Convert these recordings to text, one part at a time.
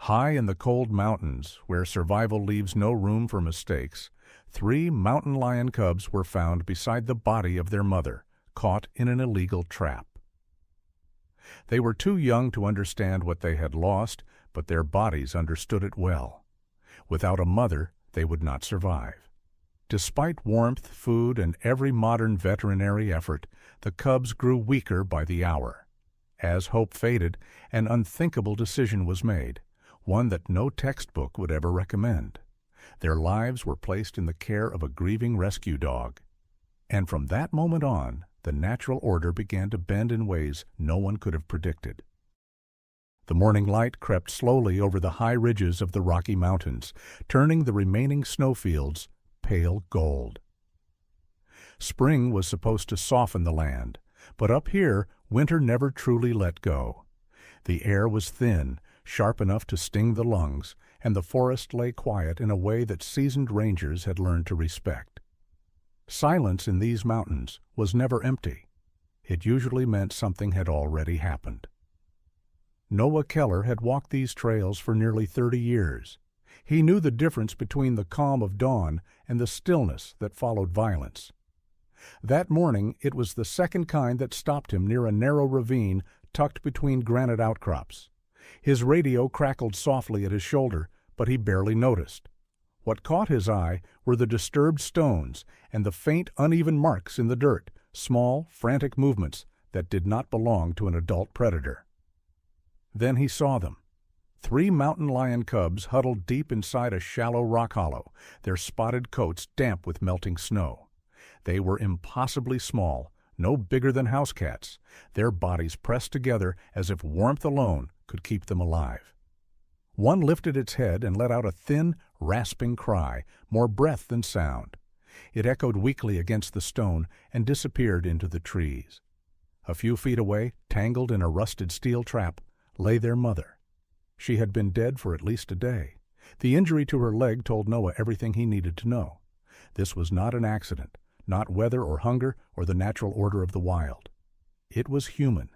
High in the cold mountains, where survival leaves no room for mistakes, 3 mountain lion cubs were found beside the body of their mother, caught in an illegal trap. They were too young to understand what they had lost, but their bodies understood it well. Without a mother, they would not survive. Despite warmth, food, and every modern veterinary effort, the cubs grew weaker by the hour. As hope faded, an unthinkable decision was made, one that no textbook would ever recommend. Their lives were placed in the care of a grieving rescue dog. And from that moment on, the natural order began to bend in ways no one could have predicted. The morning light crept slowly over the high ridges of the Rocky Mountains, turning the remaining snowfields pale gold. Spring was supposed to soften the land, but up here, winter never truly let go. The air was thin, sharp enough to sting the lungs, and the forest lay quiet in a way that seasoned rangers had learned to respect. Silence in these mountains was never empty. It usually meant something had already happened. Noah Keller had walked these trails for nearly 30 years. He knew the difference between the calm of dawn and the stillness that followed violence. That morning, it was the second kind that stopped him near a narrow ravine tucked between granite outcrops. His radio crackled softly at his shoulder, but he barely noticed. What caught his eye were the disturbed stones and the faint, uneven marks in the dirt, small, frantic movements that did not belong to an adult predator. Then he saw them. 3 mountain lion cubs huddled deep inside a shallow rock hollow, their spotted coats damp with melting snow. They were impossibly small, no bigger than house cats, their bodies pressed together as if warmth alone could keep them alive. One lifted its head and let out a thin, rasping cry, more breath than sound. It echoed weakly against the stone and disappeared into the trees. A few feet away, tangled in a rusted steel trap, lay their mother. She had been dead for at least a day. The injury to her leg told Noah everything he needed to know. This was not an accident, not weather or hunger or the natural order of the wild. It was human.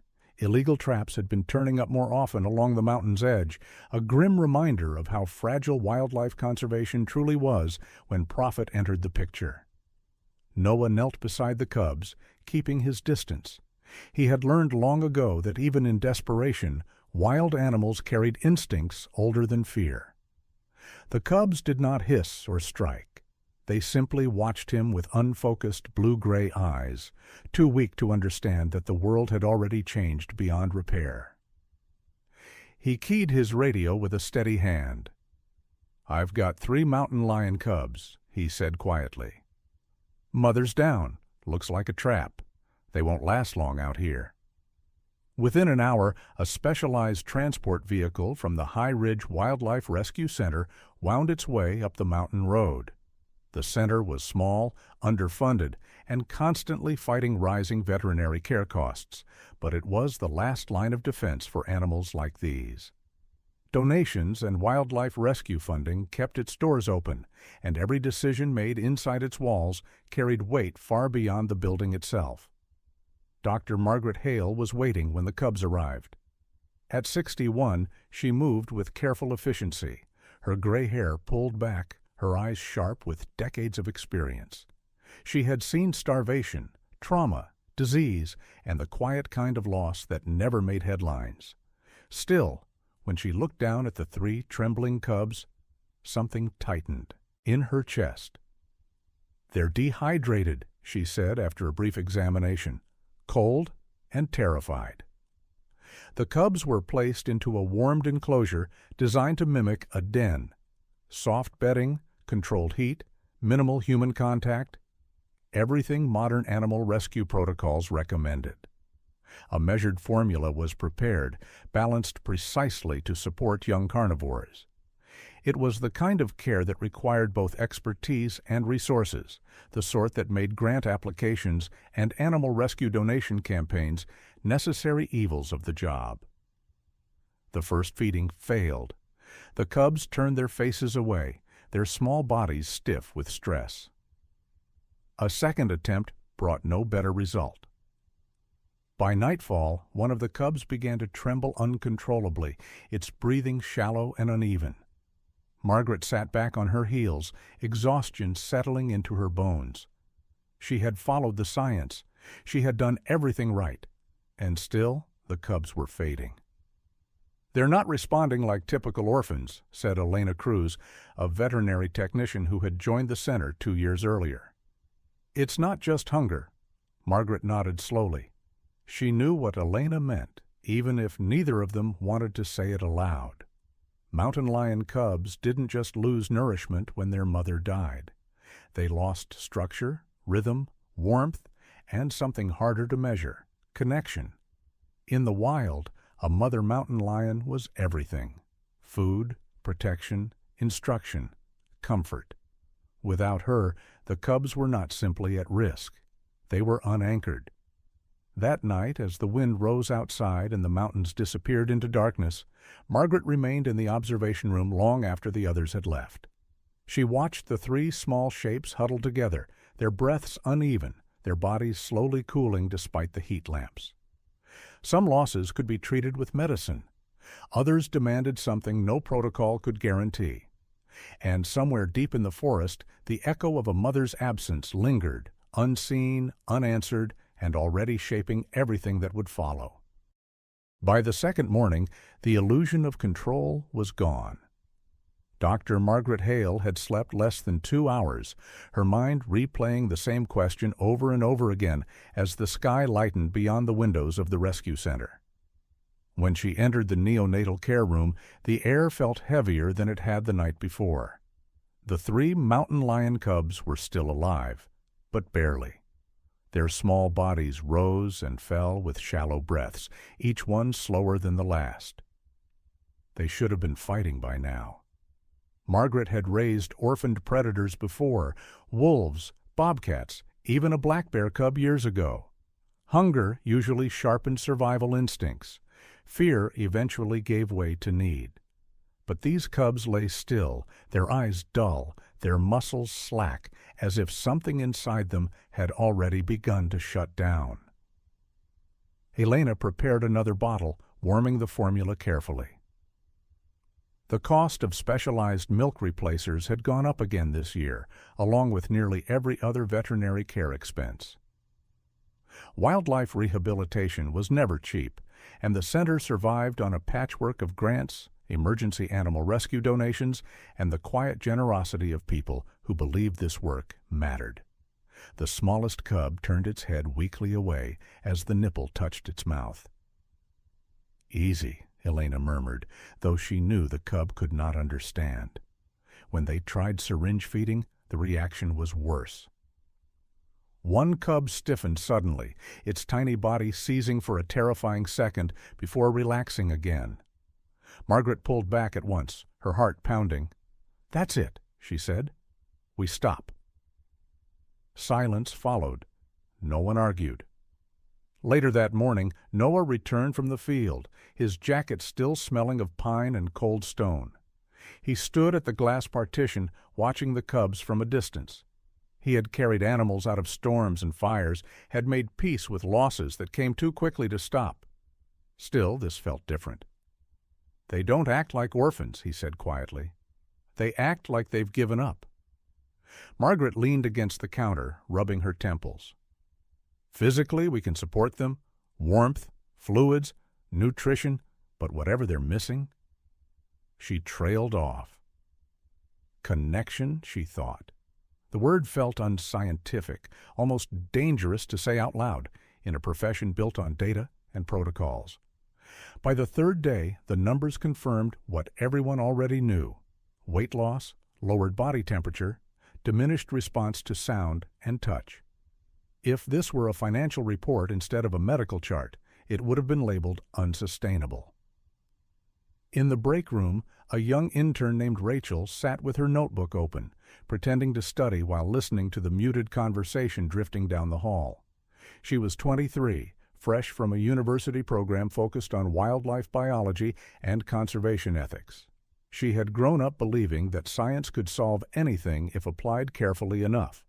Illegal traps had been turning up more often along the mountain's edge, a grim reminder of how fragile wildlife conservation truly was when profit entered the picture. Noah knelt beside the cubs, keeping his distance. He had learned long ago that even in desperation, wild animals carried instincts older than fear. The cubs did not hiss or strike. They simply watched him with unfocused blue-gray eyes, too weak to understand that the world had already changed beyond repair. He keyed his radio with a steady hand. "I've got 3 mountain lion cubs," he said quietly. "Mother's down. Looks like a trap. They won't last long out here." Within an hour, a specialized transport vehicle from the High Ridge Wildlife Rescue Center wound its way up the mountain road. The center was small, underfunded, and constantly fighting rising veterinary care costs, but it was the last line of defense for animals like these. Donations and wildlife rescue funding kept its doors open, and every decision made inside its walls carried weight far beyond the building itself. Dr. Margaret Hale was waiting when the cubs arrived. At 61, she moved with careful efficiency, her gray hair pulled back, her eyes sharp with decades of experience. She had seen starvation, trauma, disease, and the quiet kind of loss that never made headlines. Still, when she looked down at the 3 trembling cubs, something tightened in her chest. "They're dehydrated," she said after a brief examination, cold and terrified. The cubs were placed into a warmed enclosure designed to mimic a den. Soft bedding, controlled heat, minimal human contact, everything modern animal rescue protocols recommended. A measured formula was prepared, balanced precisely to support young carnivores. It was the kind of care that required both expertise and resources, the sort that made grant applications and animal rescue donation campaigns necessary evils of the job. The first feeding failed. The cubs turned their faces away, their small bodies stiff with stress. A second attempt brought no better result. By nightfall, one of the cubs began to tremble uncontrollably, its breathing shallow and uneven. Margaret sat back on her heels, exhaustion settling into her bones. She had followed the science. She had done everything right. And still, the cubs were fading. "They're not responding like typical orphans," said Elena Cruz, a veterinary technician who had joined the center 2 years earlier. "It's not just hunger." Margaret nodded slowly. She knew what Elena meant, even if neither of them wanted to say it aloud. Mountain lion cubs didn't just lose nourishment when their mother died. They lost structure, rhythm, warmth, and something harder to measure, connection. In the wild, a mother mountain lion was everything: food, protection, instruction, comfort. Without her, the cubs were not simply at risk. They were unanchored. That night, as the wind rose outside and the mountains disappeared into darkness, Margaret remained in the observation room long after the others had left. She watched the 3 small shapes huddled together, their breaths uneven, their bodies slowly cooling despite the heat lamps. Some losses could be treated with medicine. Others demanded something no protocol could guarantee. And somewhere deep in the forest, the echo of a mother's absence lingered, unseen, unanswered, and already shaping everything that would follow. By the second morning, the illusion of control was gone. Dr. Margaret Hale had slept less than 2 hours, her mind replaying the same question over and over again as the sky lightened beyond the windows of the rescue center. When she entered the neonatal care room, the air felt heavier than it had the night before. The 3 mountain lion cubs were still alive, but barely. Their small bodies rose and fell with shallow breaths, each one slower than the last. They should have been fighting by now. Margaret had raised orphaned predators before: wolves, bobcats, even a black bear cub years ago. Hunger usually sharpened survival instincts. Fear eventually gave way to need. But these cubs lay still, their eyes dull, their muscles slack, as if something inside them had already begun to shut down. Elena prepared another bottle, warming the formula carefully. The cost of specialized milk replacers had gone up again this year, along with nearly every other veterinary care expense. Wildlife rehabilitation was never cheap, and the center survived on a patchwork of grants, emergency animal rescue donations, and the quiet generosity of people who believed this work mattered. The smallest cub turned its head weakly away as the nipple touched its mouth. "Easy," Elena murmured, though she knew the cub could not understand. When they tried syringe feeding, the reaction was worse. One cub stiffened suddenly, its tiny body seizing for a terrifying second before relaxing again. Margaret pulled back at once, her heart pounding. "That's it," she said. "We stop." Silence followed. No one argued. Later that morning, Noah returned from the field, his jacket still smelling of pine and cold stone. He stood at the glass partition, watching the cubs from a distance. He had carried animals out of storms and fires, had made peace with losses that came too quickly to stop. Still, this felt different. "They don't act like orphans," he said quietly. "They act like they've given up." Margaret leaned against the counter, rubbing her temples. "Physically, we can support them, warmth, fluids, nutrition, but whatever they're missing..." She trailed off. Connection, she thought. The word felt unscientific, almost dangerous to say out loud, in a profession built on data and protocols. By the 3rd day, the numbers confirmed what everyone already knew: weight loss, lowered body temperature, diminished response to sound and touch. If this were a financial report instead of a medical chart, it would have been labeled unsustainable. In the break room, a young intern named Rachel sat with her notebook open, pretending to study while listening to the muted conversation drifting down the hall. She was 23, fresh from a university program focused on wildlife biology and conservation ethics. She had grown up believing that science could solve anything if applied carefully enough.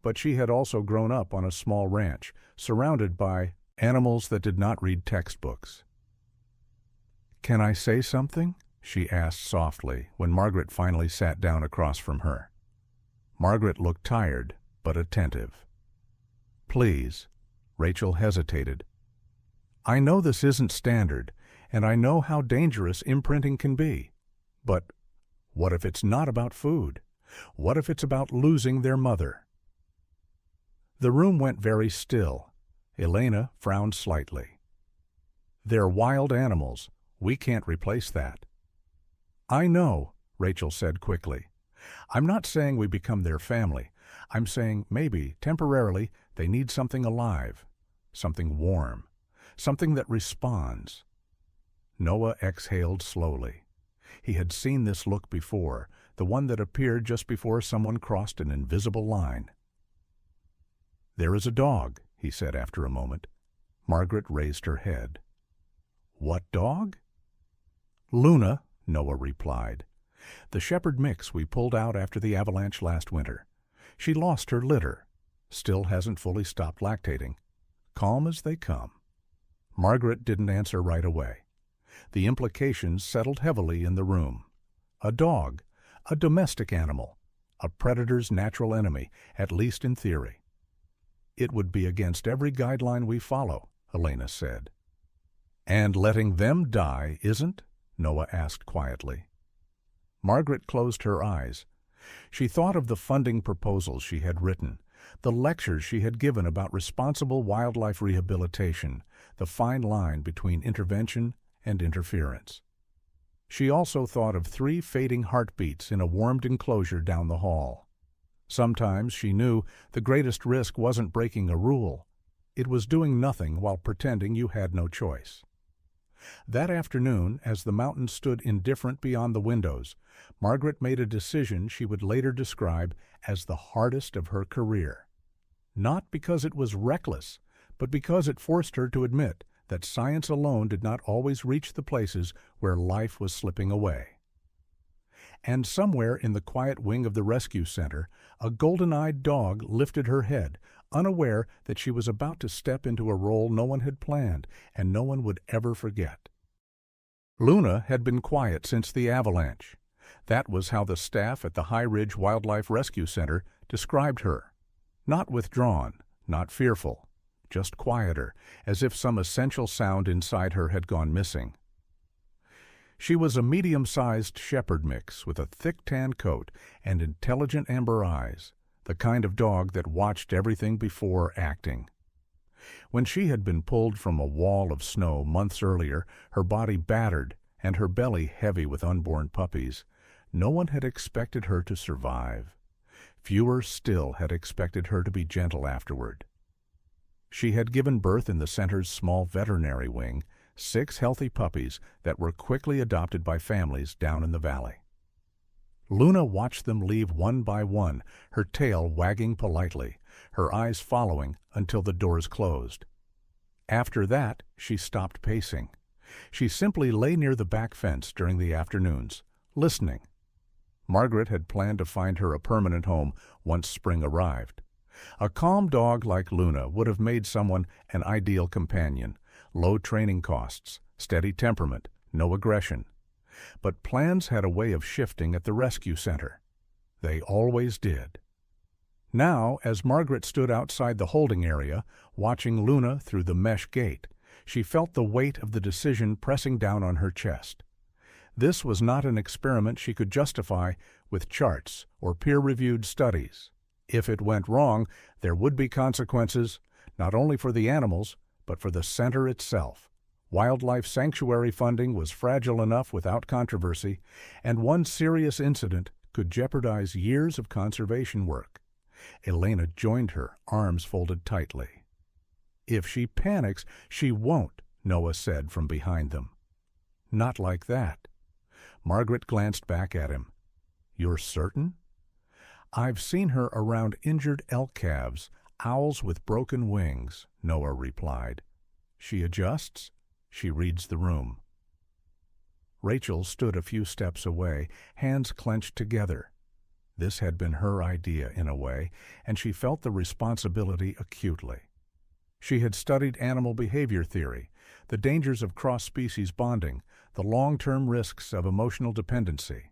But she had also grown up on a small ranch, surrounded by Animals that did not read textbooks. "Can I say something?" she asked softly when Margaret finally sat down across from her. Margaret looked tired, but attentive. "Please." Rachel hesitated. "I know this isn't standard, and I know how dangerous imprinting can be. But what if it's not about food? What if it's about losing their mother?" The room went very still. Elena frowned slightly. "They're wild animals. We can't replace that." "I know," Rachel said quickly. "I'm not saying we become their family. I'm saying maybe, temporarily, they need something alive, something warm, something that responds." Noah exhaled slowly. He had seen this look before, the one that appeared just before someone crossed an invisible line. "There is a dog," he said after a moment. Margaret raised her head. "What dog?" "Luna," Noah replied. "The shepherd mix we pulled out after the avalanche last winter. She lost her litter. Still hasn't fully stopped lactating. Calm as they come." Margaret didn't answer right away. The implications settled heavily in the room. A dog, a domestic animal, a predator's natural enemy, at least in theory. "It would be against every guideline we follow," Elena said. "And letting them die isn't?" Noah asked quietly. Margaret closed her eyes. She thought of the funding proposals she had written, the lectures she had given about responsible wildlife rehabilitation, the fine line between intervention and interference. She also thought of 3 fading heartbeats in a warmed enclosure down the hall. Sometimes she knew the greatest risk wasn't breaking a rule. It was doing nothing while pretending you had no choice. That afternoon, as the mountains stood indifferent beyond the windows, Margaret made a decision she would later describe as the hardest of her career. Not because it was reckless, but because it forced her to admit that science alone did not always reach the places where life was slipping away. And somewhere in the quiet wing of the rescue center, a golden-eyed dog lifted her head, unaware that she was about to step into a role no one had planned and no one would ever forget. Luna had been quiet since the avalanche. That was how the staff at the High Ridge Wildlife Rescue Center described her. Not withdrawn, not fearful, just quieter, as if some essential sound inside her had gone missing. She was a medium-sized shepherd mix with a thick tan coat and intelligent amber eyes, the kind of dog that watched everything before acting. When she had been pulled from a wall of snow months earlier, her body battered and her belly heavy with unborn puppies, no one had expected her to survive. Fewer still had expected her to be gentle afterward. She had given birth in the center's small veterinary wing, 6 healthy puppies that were quickly adopted by families down in the valley. Luna watched them leave one by one, her tail wagging politely, her eyes following until the doors closed. After that, she stopped pacing. She simply lay near the back fence during the afternoons, listening. Margaret had planned to find her a permanent home once spring arrived. A calm dog like Luna would have made someone an ideal companion. Low training costs, steady temperament, no aggression. But plans had a way of shifting at the rescue center. They always did. Now, as Margaret stood outside the holding area, watching Luna through the mesh gate, she felt the weight of the decision pressing down on her chest. This was not an experiment she could justify with charts or peer-reviewed studies. If it went wrong, there would be consequences, not only for the animals, but for the center itself. Wildlife sanctuary funding was fragile enough without controversy, and one serious incident could jeopardize years of conservation work. Elena joined her, arms folded tightly. "If she panics, she won't," Noah said from behind them. "Not like that." Margaret glanced back at him. "You're certain?" "I've seen her around injured elk calves, owls with broken wings," Noah replied. "She adjusts. She reads the room." Rachel stood a few steps away, hands clenched together. This had been her idea in a way, and she felt the responsibility acutely. She had studied animal behavior theory, the dangers of cross-species bonding, the long-term risks of emotional dependency.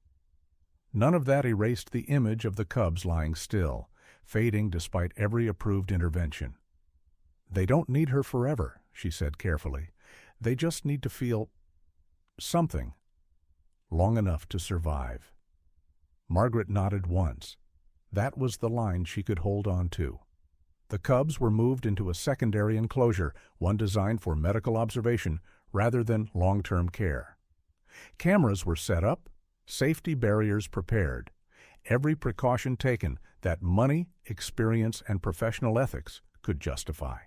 None of that erased the image of the cubs lying still, fading despite every approved intervention. "They don't need her forever," she said carefully. "They just need to feel something long enough to survive." Margaret nodded once. That was the line she could hold on to. The cubs were moved into a secondary enclosure, one designed for medical observation rather than long-term care. Cameras were set up, safety barriers prepared, every precaution taken that money, experience, and professional ethics could justify.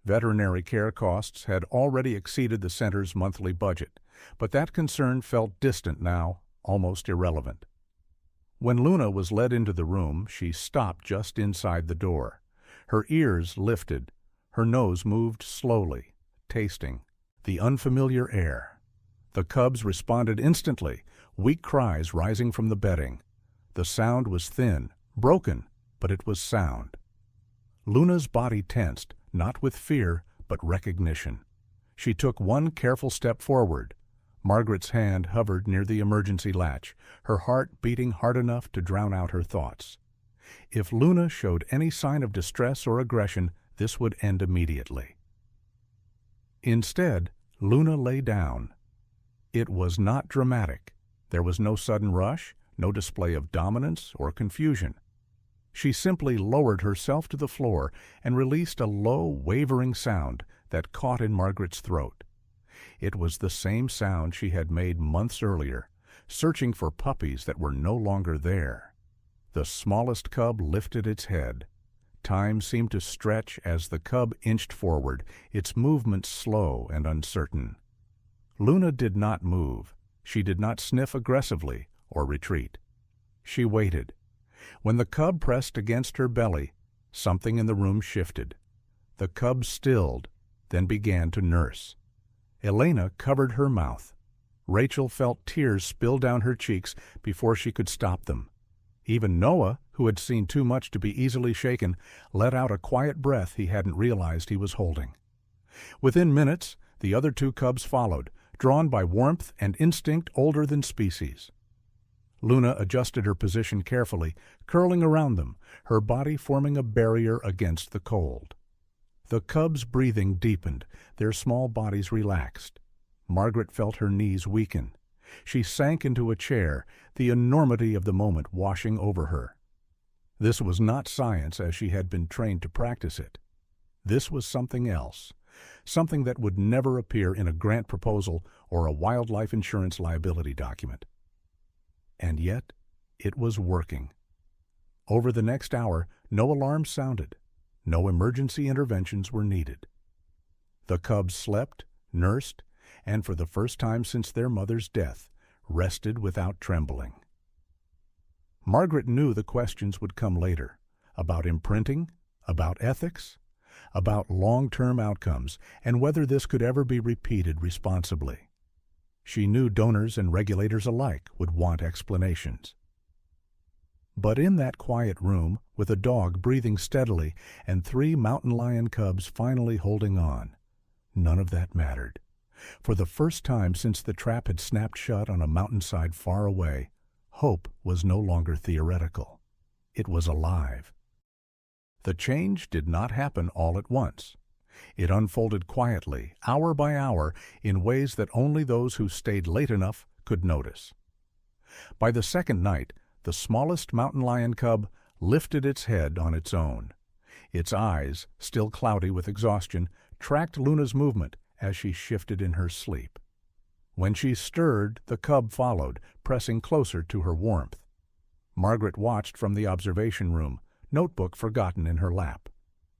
Veterinary care costs had already exceeded the center's monthly budget, but that concern felt distant now, almost irrelevant. When Luna was led into the room, she stopped just inside the door. Her ears lifted, her nose moved slowly, tasting the unfamiliar air. The cubs responded instantly, weak cries rising from the bedding. The sound was thin, broken, but it was sound. Luna's body tensed, not with fear, but recognition. She took one careful step forward. Margaret's hand hovered near the emergency latch, her heart beating hard enough to drown out her thoughts. If Luna showed any sign of distress or aggression, this would end immediately. Instead, Luna lay down. It was not dramatic. There was no sudden rush, no display of dominance or confusion. She simply lowered herself to the floor and released a low, wavering sound that caught in Margaret's throat. It was the same sound she had made months earlier, searching for puppies that were no longer there. The smallest cub lifted its head. Time seemed to stretch as the cub inched forward, its movements slow and uncertain. Luna did not move. She did not sniff aggressively or retreat. She waited. When the cub pressed against her belly, something in the room shifted. The cub stilled, then began to nurse. Elena covered her mouth. Rachel felt tears spill down her cheeks before she could stop them. Even Noah, who had seen too much to be easily shaken, let out a quiet breath he hadn't realized he was holding. Within minutes, the other two cubs followed, drawn by warmth and instinct older than species. Luna adjusted her position carefully, curling around them, her body forming a barrier against the cold. The cubs' breathing deepened, their small bodies relaxed. Margaret felt her knees weaken. She sank into a chair, the enormity of the moment washing over her. This was not science as she had been trained to practice it. This was something else, something that would never appear in a grant proposal or a wildlife insurance liability document. And yet, it was working. Over the next hour, no alarms sounded. No emergency interventions were needed. The cubs slept, nursed, and for the first time since their mother's death, rested without trembling. Margaret knew the questions would come later, about imprinting, about ethics, about long-term outcomes, and whether this could ever be repeated responsibly. She knew donors and regulators alike would want explanations. But in that quiet room, with a dog breathing steadily and 3 mountain lion cubs finally holding on, none of that mattered. For the first time since the trap had snapped shut on a mountainside far away, hope was no longer theoretical. It was alive. The change did not happen all at once. It unfolded quietly, hour by hour, in ways that only those who stayed late enough could notice. By the second night, the smallest mountain lion cub lifted its head on its own. Its eyes, still cloudy with exhaustion, tracked Luna's movement as she shifted in her sleep. When she stirred, the cub followed, pressing closer to her warmth. Margaret watched from the observation room, notebook forgotten in her lap.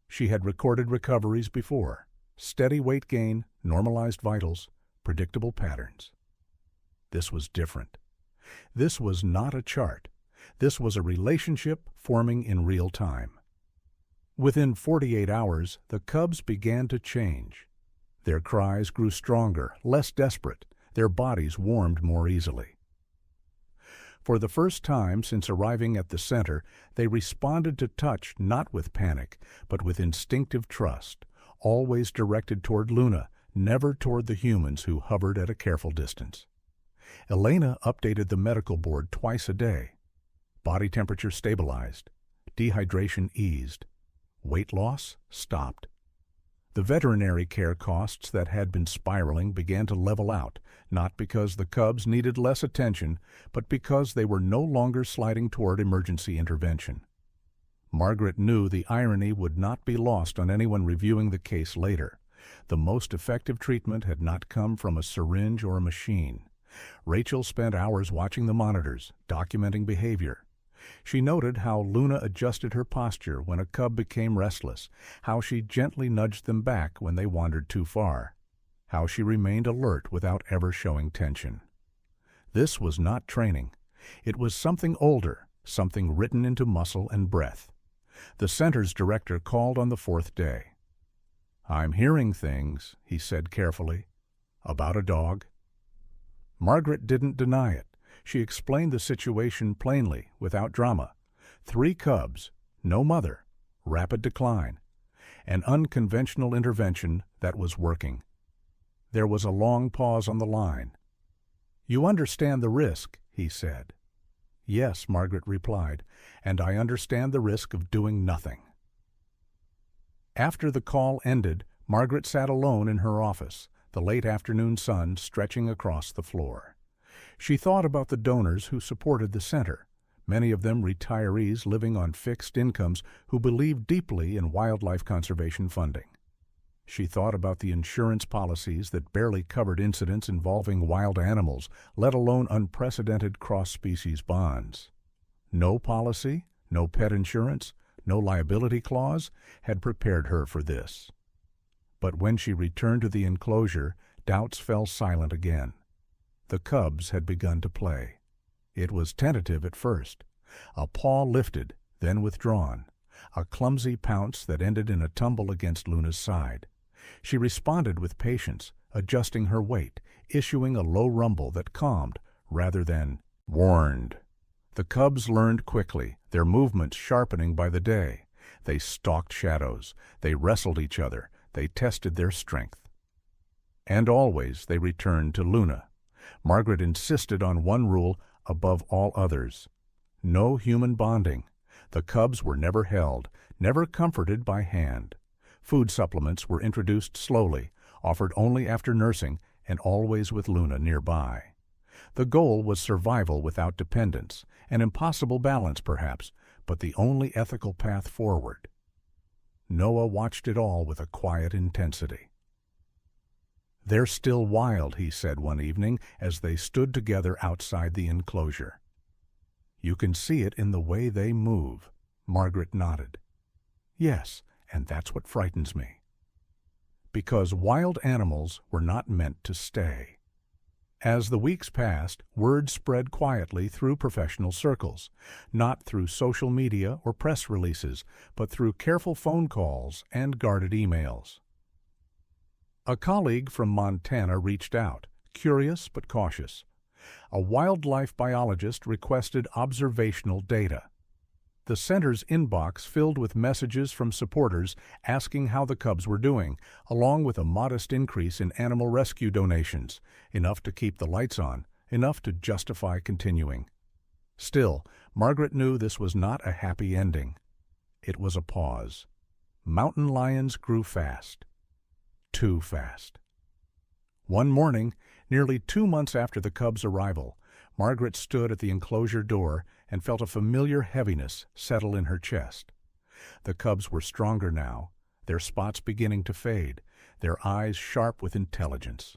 She had recorded recoveries before. Steady weight gain, normalized vitals, predictable patterns. This was different. This was not a chart. This was a relationship forming in real time. Within 48 hours, the cubs began to change. Their cries grew stronger, less desperate. Their bodies warmed more easily. For the first time since arriving at the center, they responded to touch not with panic, but with instinctive trust, always directed toward Luna, never toward the humans who hovered at a careful distance. Elena updated the medical board twice a day. Body temperature stabilized. Dehydration eased. Weight loss stopped. The veterinary care costs that had been spiraling began to level out, not because the cubs needed less attention, but because they were no longer sliding toward emergency intervention. Margaret knew the irony would not be lost on anyone reviewing the case later. The most effective treatment had not come from a syringe or a machine. Rachel spent hours watching the monitors, documenting behavior. She noted how Luna adjusted her posture when a cub became restless, how she gently nudged them back when they wandered too far, how she remained alert without ever showing tension. This was not training. It was something older, something written into muscle and breath. The center's director called on the fourth day. "I'm hearing things," he said carefully. "About a dog?" Margaret didn't deny it. She explained the situation plainly, without drama. 3 cubs, no mother, rapid decline, an unconventional intervention that was working. There was a long pause on the line. "You understand the risk," he said. "Yes," Margaret replied, "and I understand the risk of doing nothing." After the call ended, Margaret sat alone in her office, the late afternoon sun stretching across the floor. She thought about the donors who supported the center, many of them retirees living on fixed incomes who believed deeply in wildlife conservation funding. She thought about the insurance policies that barely covered incidents involving wild animals, let alone unprecedented cross-species bonds. No policy, no pet insurance, no liability clause had prepared her for this. But when she returned to the enclosure, doubts fell silent again. The cubs had begun to play. It was tentative at first. A paw lifted, then withdrawn. A clumsy pounce that ended in a tumble against Luna's side. She responded with patience, adjusting her weight, issuing a low rumble that calmed rather than warned. The cubs learned quickly, their movements sharpening by the day. They stalked shadows. They wrestled each other. They tested their strength. And always they returned to Luna. Margaret insisted on one rule above all others. No human bonding. The cubs were never held, never comforted by hand. Food supplements were introduced slowly, offered only after nursing, and always with Luna nearby. The goal was survival without dependence, an impossible balance perhaps, but the only ethical path forward. Noah watched it all with a quiet intensity. "They're still wild," he said one evening as they stood together outside the enclosure. "You can see it in the way they move." Margaret nodded. "Yes, and that's what frightens me." Because wild animals were not meant to stay. As the weeks passed, word spread quietly through professional circles, not through social media or press releases, but through careful phone calls and guarded emails. A colleague from Montana reached out, curious but cautious. A wildlife biologist requested observational data. The center's inbox filled with messages from supporters asking how the cubs were doing, along with a modest increase in animal rescue donations, enough to keep the lights on, enough to justify continuing. Still, Margaret knew this was not a happy ending. It was a pause. Mountain lions grew fast. Too fast. One morning, nearly 2 months after the cubs' arrival, Margaret stood at the enclosure door and felt a familiar heaviness settle in her chest. The cubs were stronger now, their spots beginning to fade, their eyes sharp with intelligence.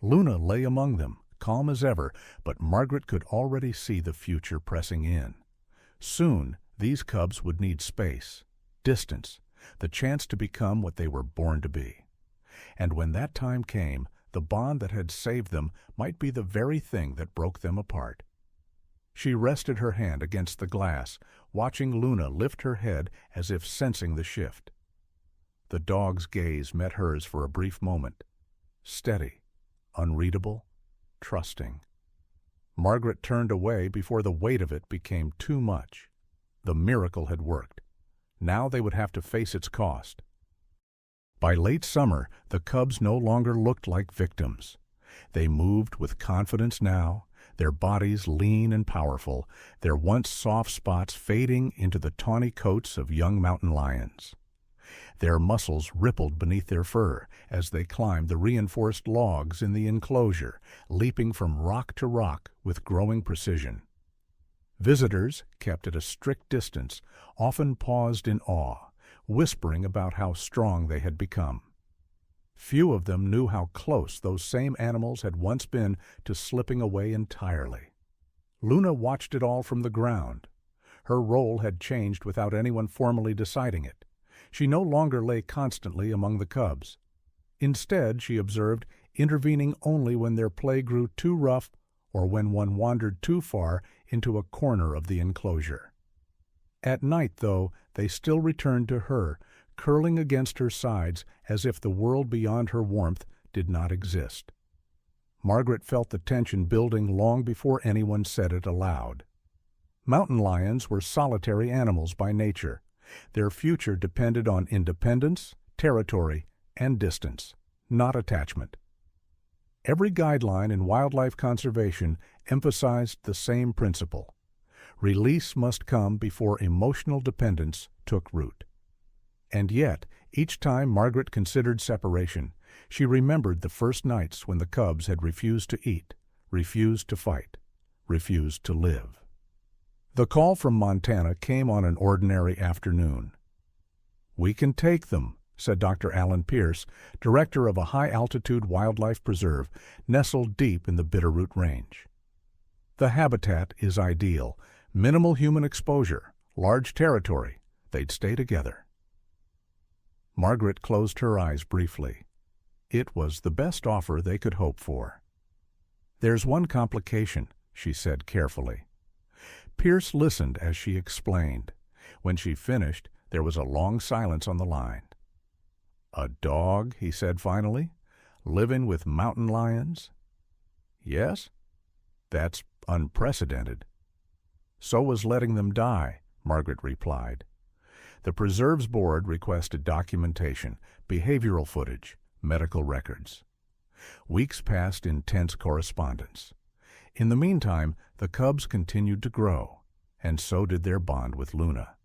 Luna lay among them, calm as ever, but Margaret could already see the future pressing in. Soon, these cubs would need space, distance, the chance to become what they were born to be. And when that time came, the bond that had saved them might be the very thing that broke them apart. She rested her hand against the glass, watching Luna lift her head as if sensing the shift. The dog's gaze met hers for a brief moment. Steady, unreadable, trusting. Margaret turned away before the weight of it became too much. The miracle had worked. Now they would have to face its cost. By late summer, the cubs no longer looked like victims. They moved with confidence now, their bodies lean and powerful, their once soft spots fading into the tawny coats of young mountain lions. Their muscles rippled beneath their fur as they climbed the reinforced logs in the enclosure, leaping from rock to rock with growing precision. Visitors, kept at a strict distance, often paused in awe, whispering about how strong they had become. Few of them knew how close those same animals had once been to slipping away entirely. Luna watched it all from the ground. Her role had changed without anyone formally deciding it. She no longer lay constantly among the cubs. Instead, she observed, intervening only when their play grew too rough or when one wandered too far into a corner of the enclosure. At night, though, they still returned to her, curling against her sides as if the world beyond her warmth did not exist. Margaret felt the tension building long before anyone said it aloud. Mountain lions were solitary animals by nature. Their future depended on independence, territory, and distance, not attachment. Every guideline in wildlife conservation emphasized the same principle. Release must come before emotional dependence took root. And yet, each time Margaret considered separation, she remembered the first nights when the cubs had refused to eat, refused to fight, refused to live. The call from Montana came on an ordinary afternoon. "We can take them," said Dr. Alan Pierce, director of a high-altitude wildlife preserve nestled deep in the Bitterroot Range. "The habitat is ideal, minimal human exposure, large territory. They'd stay together." Margaret closed her eyes briefly. It was the best offer they could hope for. "There's one complication," she said carefully. Pierce listened as she explained. When she finished, there was a long silence on the line. "A dog," he said finally, "living with mountain lions?" "Yes." "That's unprecedented." "So was letting them die," Margaret replied. The Preserves Board requested documentation, behavioral footage, medical records. Weeks passed in tense correspondence. In the meantime, the cubs continued to grow, and so did their bond with Luna.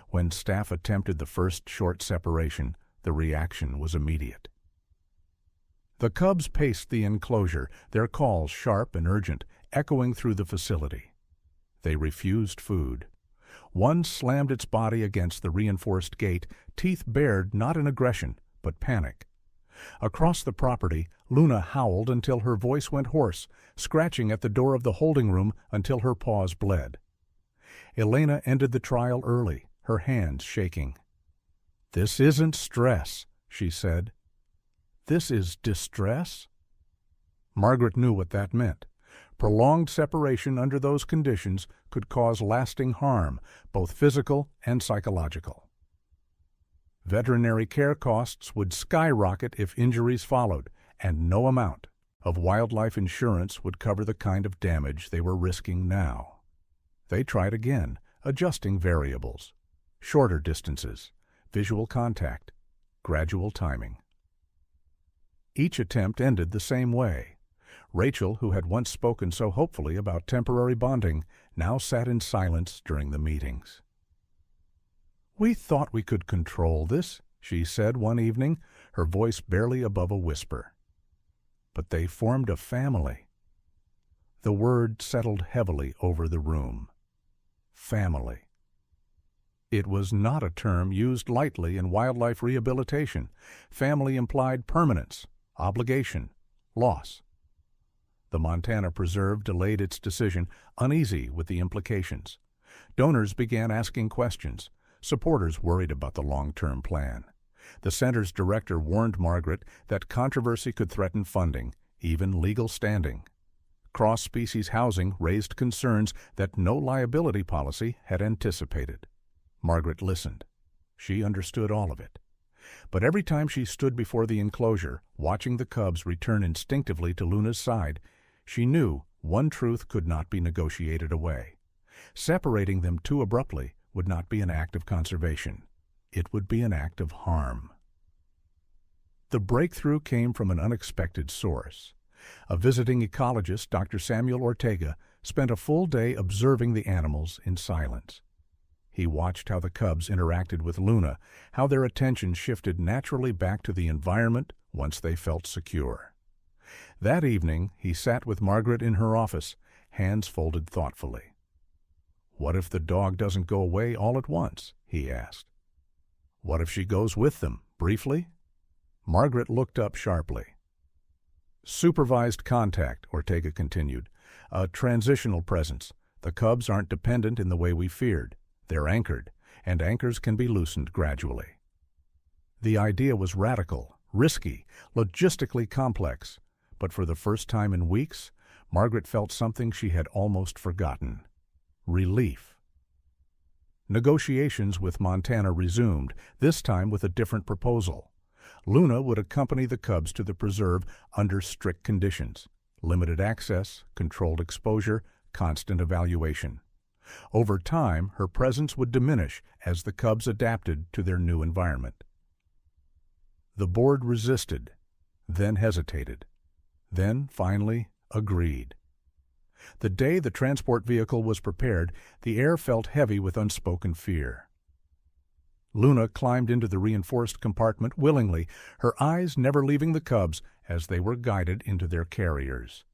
When staff attempted the first short separation, the reaction was immediate. The cubs paced the enclosure, their calls sharp and urgent, echoing through the facility. They refused food. One slammed its body against the reinforced gate, teeth bared not in aggression, but panic. Across the property, Luna howled until her voice went hoarse, scratching at the door of the holding room until her paws bled. Elena ended the trial early, her hands shaking. "This isn't stress," she said. "This is distress?" Margaret knew what that meant. Prolonged separation under those conditions could cause lasting harm, both physical and psychological. Veterinary care costs would skyrocket if injuries followed, and no amount of wildlife insurance would cover the kind of damage they were risking now. They tried again, adjusting variables, shorter distances, visual contact, gradual timing. Each attempt ended the same way. Rachel, who had once spoken so hopefully about temporary bonding, now sat in silence during the meetings. "We thought we could control this," she said one evening, her voice barely above a whisper. "But they formed a family." The word settled heavily over the room. Family. It was not a term used lightly in wildlife rehabilitation. Family implied permanence, obligation, loss. The Montana Preserve delayed its decision, uneasy with the implications. Donors began asking questions. Supporters worried about the long-term plan. The center's director warned Margaret that controversy could threaten funding, even legal standing. Cross-species housing raised concerns that no liability policy had anticipated. Margaret listened. She understood all of it. But every time she stood before the enclosure, watching the cubs return instinctively to Luna's side, she knew One truth could not be negotiated away. Separating them too abruptly would not be an act of conservation. It would be an act of harm. The breakthrough came from an unexpected source. A visiting ecologist, Dr. Samuel Ortega, spent a full day observing the animals in silence. He watched how the cubs interacted with Luna, how their attention shifted naturally back to the environment once they felt secure. That evening, he sat with Margaret in her office, hands folded thoughtfully. "What if the dog doesn't go away all at once?" he asked. "What if she goes with them, briefly?" Margaret looked up sharply. "Supervised contact," Ortega continued. "A transitional presence. The cubs aren't dependent in the way we feared. They're anchored, and anchors can be loosened gradually." The idea was radical, risky, logistically complex, but for the first time in weeks, Margaret felt something she had almost forgotten: relief. Negotiations with Montana resumed, this time with a different proposal. Luna would accompany the cubs to the preserve under strict conditions: limited access, controlled exposure, constant evaluation. Over time, her presence would diminish as the cubs adapted to their new environment. The board resisted, then hesitated, then finally agreed. The day the transport vehicle was prepared, the air felt heavy with unspoken fear. Luna climbed into the reinforced compartment willingly, her eyes never leaving the cubs as they were guided into their carriers.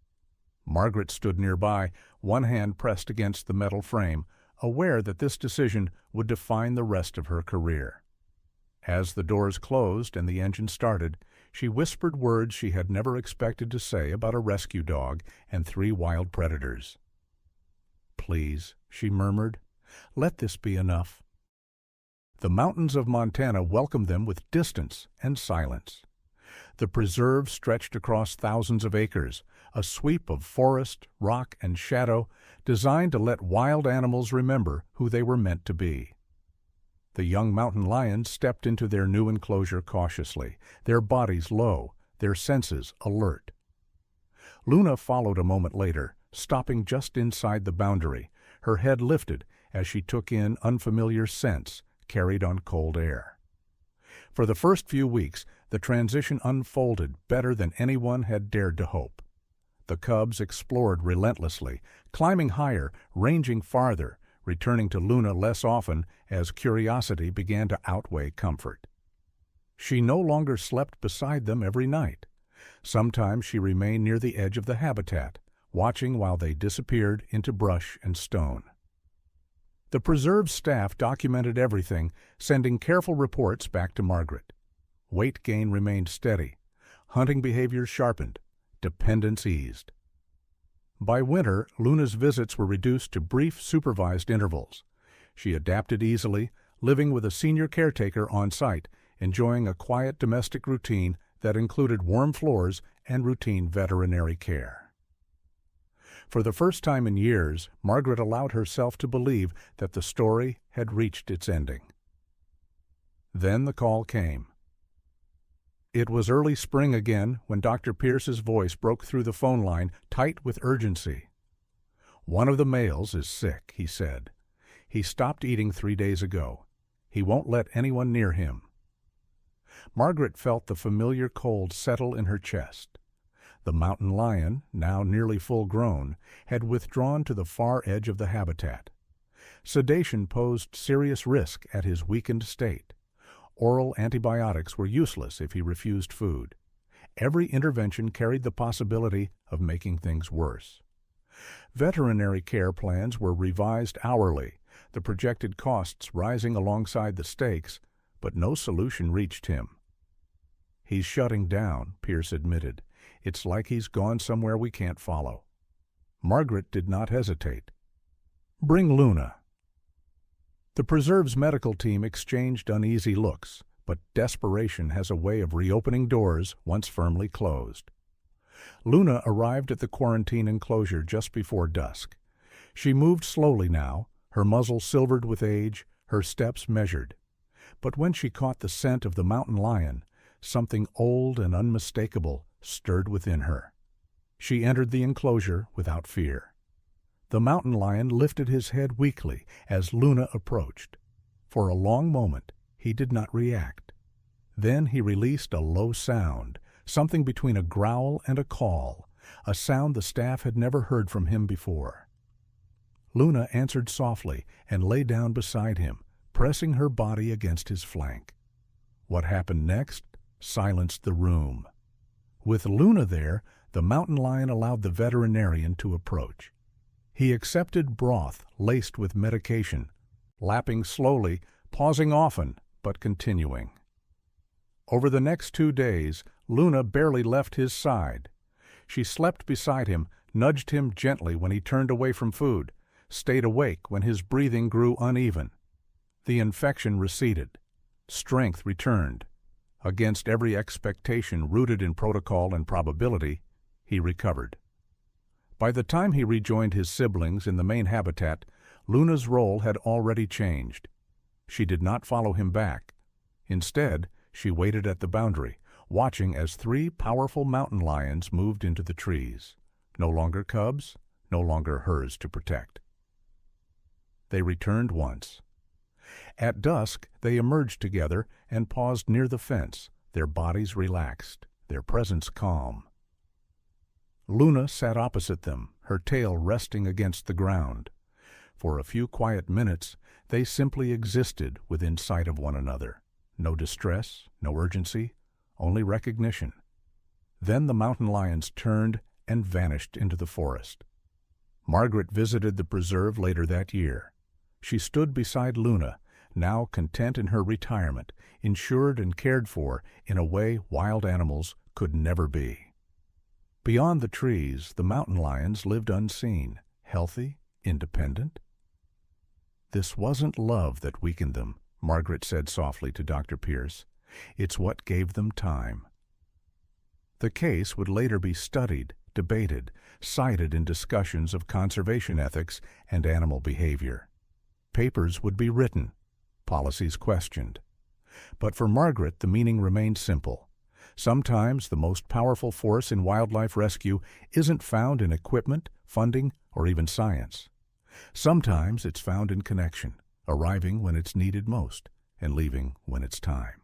Margaret stood nearby, one hand pressed against the metal frame, aware that this decision would define the rest of her career. As the doors closed and the engine started, she whispered words she had never expected to say about a rescue dog and 3 wild predators. "Please," she murmured, "let this be enough." The mountains of Montana welcomed them with distance and silence. The preserve stretched across thousands of acres, a sweep of forest, rock, and shadow designed to let wild animals remember who they were meant to be. The young mountain lions stepped into their new enclosure cautiously, their bodies low, their senses alert. Luna followed a moment later, stopping just inside the boundary, her head lifted as she took in unfamiliar scents carried on cold air. For the first few weeks, the transition unfolded better than anyone had dared to hope. The cubs explored relentlessly, climbing higher, ranging farther, returning to Luna less often as curiosity began to outweigh comfort. She no longer slept beside them every night. Sometimes she remained near the edge of the habitat, watching while they disappeared into brush and stone. The preserve staff documented everything, sending careful reports back to Margaret. Weight gain remained steady, hunting behaviors sharpened, dependence eased. By winter, Luna's visits were reduced to brief supervised intervals. She adapted easily, living with a senior caretaker on site, enjoying a quiet domestic routine that included warm floors and routine veterinary care. For the first time in years, Margaret allowed herself to believe that the story had reached its ending. Then the call came. It was early spring again when Dr. Pierce's voice broke through the phone line, tight with urgency. "One of the males is sick," he said. "He stopped eating 3 days ago. He won't let anyone near him." Margaret felt the familiar cold settle in her chest. The mountain lion, now nearly full-grown, had withdrawn to the far edge of the habitat. Sedation posed serious risk at his weakened state. Oral antibiotics were useless if he refused food. Every intervention carried the possibility of making things worse. Veterinary care plans were revised hourly, the projected costs rising alongside the stakes, but no solution reached him. "He's shutting down," Pierce admitted. "It's like he's gone somewhere we can't follow." Margaret did not hesitate. "Bring Luna." The preserve's medical team exchanged uneasy looks, but desperation has a way of reopening doors once firmly closed. Luna arrived at the quarantine enclosure just before dusk. She moved slowly now, her muzzle silvered with age, her steps measured. But when she caught the scent of the mountain lion, something old and unmistakable stirred within her. She entered the enclosure without fear. The mountain lion lifted his head weakly as Luna approached. For a long moment, he did not react. Then he released a low sound, something between a growl and a call, a sound the staff had never heard from him before. Luna answered softly and lay down beside him, pressing her body against his flank. What happened next silenced the room. With Luna there, the mountain lion allowed the veterinarian to approach. He accepted broth laced with medication, lapping slowly, pausing often, but continuing. Over the next 2 days, Luna barely left his side. She slept beside him, nudged him gently when he turned away from food, stayed awake when his breathing grew uneven. The infection receded. Strength returned. Against every expectation rooted in protocol and probability, he recovered. By the time he rejoined his siblings in the main habitat, Luna's role had already changed. She did not follow him back. Instead, she waited at the boundary, watching as 3 powerful mountain lions moved into the trees. No longer cubs, no longer hers to protect. They returned once. At dusk, they emerged together and paused near the fence, their bodies relaxed, their presence calm. Luna sat opposite them, her tail resting against the ground. For a few quiet minutes, they simply existed within sight of one another. No distress, no urgency, only recognition. Then the mountain lions turned and vanished into the forest. Margaret visited the preserve later that year. She stood beside Luna, now content in her retirement, insured and cared for in a way wild animals could never be. Beyond the trees, the mountain lions lived unseen, healthy, independent. This wasn't love that weakened them, Margaret said softly to Dr. Pierce. It's what gave them time. The case would later be studied, debated, cited in discussions of conservation ethics and animal behavior. Papers would be written, policies questioned. But for Margaret, the meaning remained simple. Sometimes the most powerful force in wildlife rescue isn't found in equipment, funding, or even science. Sometimes it's found in connection, arriving when it's needed most and leaving when it's time.